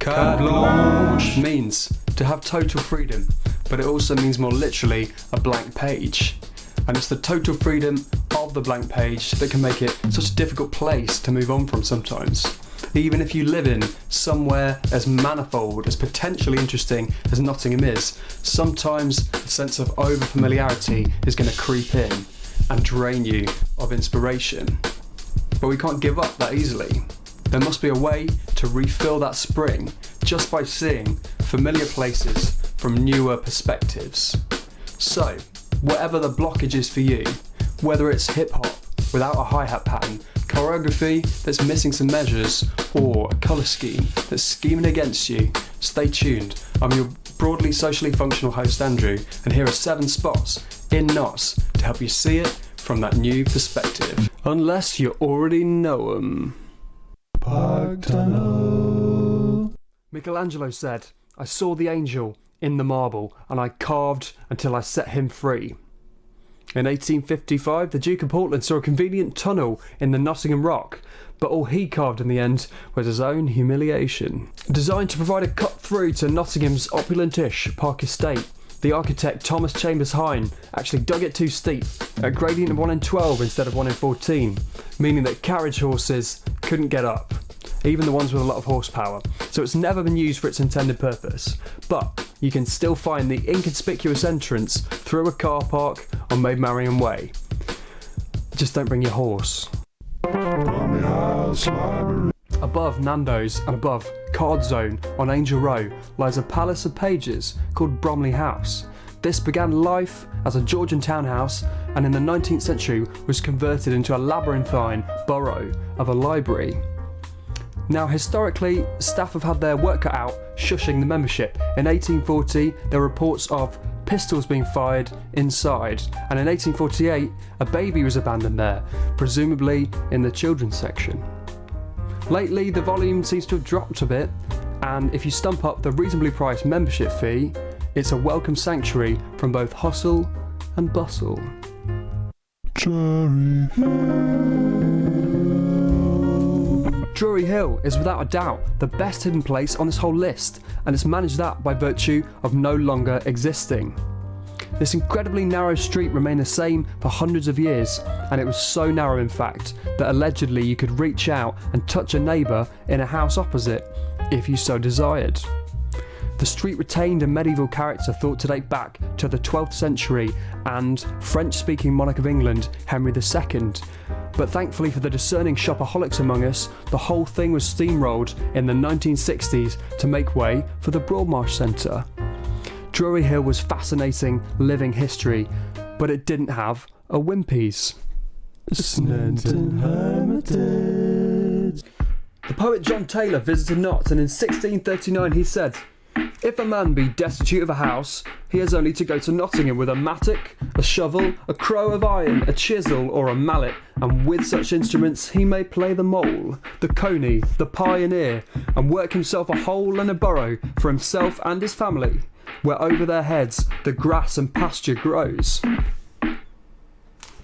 Carte blanche means to have total freedom, but it also means more literally a blank page. And it's the total freedom of the blank page that can make it such a difficult place to move on from sometimes. Even if you live in somewhere as manifold, as potentially interesting as Nottingham is, sometimes a sense of over-familiarity is going to creep in and drain you of inspiration. But we can't give up that easily. There must be a way to refill that spring just by seeing familiar places from newer perspectives. So, whatever the blockage is for you, whether it's hip-hop without a hi-hat pattern, choreography that's missing some measures, or a colour scheme that's scheming against you, stay tuned. I'm your broadly socially functional host Andrew, and here are 7 spots in knots to help you see it from that new perspective. Unless you already know them. Park Tunnel. Michelangelo said, "I saw the angel in the marble, and I carved until I set him free." In 1855, the Duke of Portland saw a convenient tunnel in the Nottingham Rock, but all he carved in the end was his own humiliation. Designed to provide a cut through to Nottingham's opulent-ish Park Estate, the architect Thomas Chambers Hine actually dug it too steep, at a gradient of 1 in 12 instead of 1 in 14, meaning that carriage horses couldn't get up, even the ones with a lot of horsepower, so it's never been used for its intended purpose. But you can still find the inconspicuous entrance through a car park on Maid Marian Way. Just don't bring your horse. Bromley House Library. Above Nando's and above Card Zone on Angel Row lies a palace of pages called Bromley House. This began life as a Georgian townhouse and in the 19th century was converted into a labyrinthine burrow of a library. Now, historically, staff have had their work cut out shushing the membership. In 1840, there were reports of pistols being fired inside, and in 1848, a baby was abandoned there, presumably in the children's section. Lately, the volume seems to have dropped a bit, and if you stump up the reasonably priced membership fee, it's a welcome sanctuary from both hustle and bustle. Drury Hill. Drury Hill is without a doubt the best hidden place on this whole list, and it's managed that by virtue of no longer existing. This incredibly narrow street remained the same for hundreds of years, and it was so narrow in fact that allegedly you could reach out and touch a neighbour in a house opposite if you so desired. The street retained a medieval character thought to date back to the 12th century and French-speaking monarch of England, Henry II. But thankfully for the discerning shopaholics among us, the whole thing was steamrolled in the 1960s to make way for the Broadmarsh Centre. Drury Hill was fascinating living history, but it didn't have a Wimpy's. Sneinton Hermitage. The poet John Taylor visited Notts, and in 1639 he said, "If a man be destitute of a house, he has only to go to Nottingham with a mattock, a shovel, a crow of iron, a chisel or a mallet, and with such instruments he may play the mole, the coney, the pioneer, and work himself a hole and a burrow for himself and his family, where over their heads the grass and pasture grows."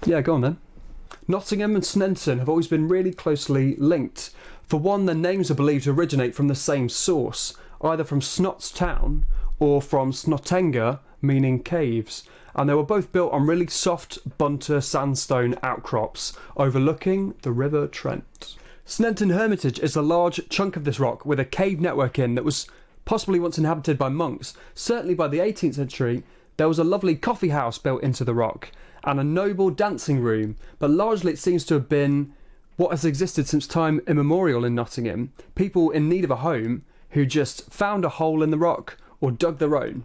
Yeah, go on then. Nottingham and Sneinton have always been really closely linked. For one, their names are believed to originate from the same source, either from Snots town or from Snottenga, meaning caves, and they were both built on really soft bunter sandstone outcrops overlooking the River Trent. Sneinton Hermitage is a large chunk of this rock with a cave network in that was possibly once inhabited by monks. Certainly by the 18th century, there was a lovely coffee house built into the rock and a noble dancing room, but largely it seems to have been what has existed since time immemorial in Nottingham, people in need of a home who just found a hole in the rock or dug their own.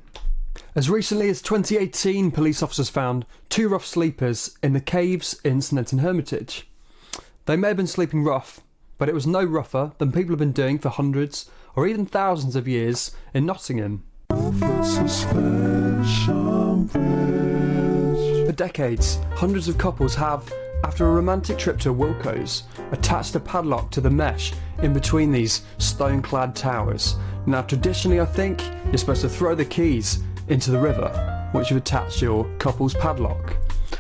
As recently as 2018, police officers found 2 rough sleepers in the caves in Sneinton Hermitage. They may have been sleeping rough, but it was no rougher than people have been doing for hundreds or even thousands of years in Nottingham. For decades, hundreds of couples have, after a romantic trip to Wilko's, attached a padlock to the mesh in between these stone-clad towers. Now, traditionally, I think you're supposed to throw the keys into the river once you've attached your couple's padlock.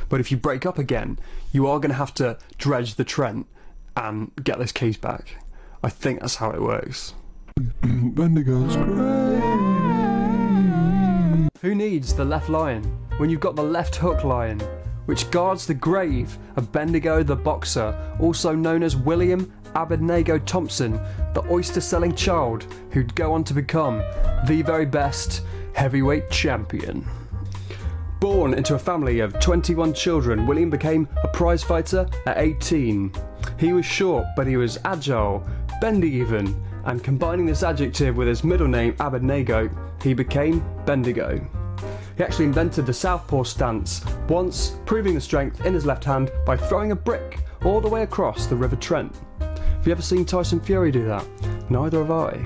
But if you break up again, you are going to have to dredge the Trent and get those keys back. I think that's how it works. Bendigo's great. Who needs the left lion when you've got the left hook lion, which guards the grave of Bendigo the boxer, also known as William Abednego Thompson, the oyster-selling child who'd go on to become the very best heavyweight champion. Born into a family of 21 children, William became a prize fighter at 18. He was short, but he was agile, bendy even, and combining this adjective with his middle name Abednego, he became Bendigo. He actually invented the southpaw stance, once proving the strength in his left hand by throwing a brick all the way across the River Trent. Have you ever seen Tyson Fury do that? Neither have I.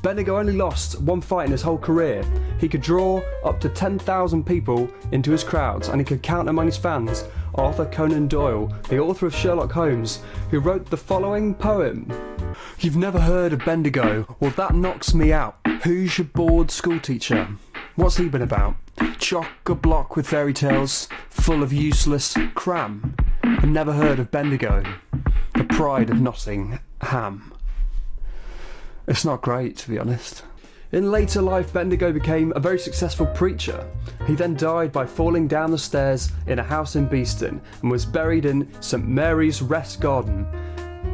Bendigo only lost one fight in his whole career. He could draw up to 10,000 people into his crowds, and he could count among his fans Arthur Conan Doyle, the author of Sherlock Holmes, who wrote the following poem. You've never heard of Bendigo? Well, that knocks me out. Who's your bored schoolteacher? What's he been about? Chock-a-block with fairy tales, full of useless cram. I've never heard of Bendigo, the pride of Nottingham. It's not great, to be honest. In later life, Bendigo became a very successful preacher. He then died by falling down the stairs in a house in Beeston and was buried in St Mary's Rest Garden.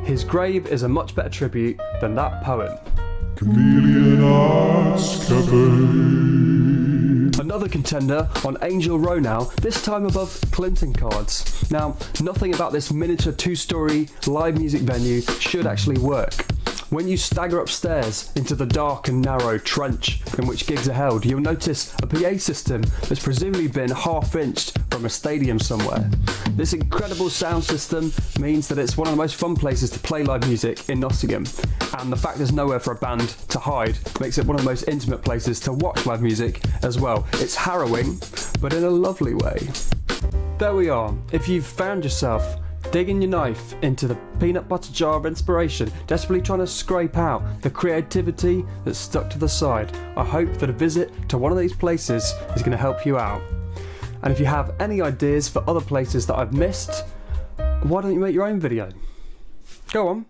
His grave is a much better tribute than that poem. Chameleon Arts Cafe. Another contender on Angel Row now, this time above Clinton cards. Now, nothing about this miniature two-storey live music venue should actually work. When you stagger upstairs into the dark and narrow trench in which gigs are held, you'll notice a PA system that's presumably been half-inched from a stadium somewhere. This incredible sound system means that it's one of the most fun places to play live music in Nottingham, and the fact there's nowhere for a band to hide makes it one of the most intimate places to watch live music as well. It's harrowing, but in a lovely way. There we are. If you've found yourself digging your knife into the peanut butter jar of inspiration, desperately trying to scrape out the creativity that's stuck to the side, I hope that a visit to one of these places is going to help you out. And if you have any ideas for other places that I've missed, why don't you make your own video? Go on.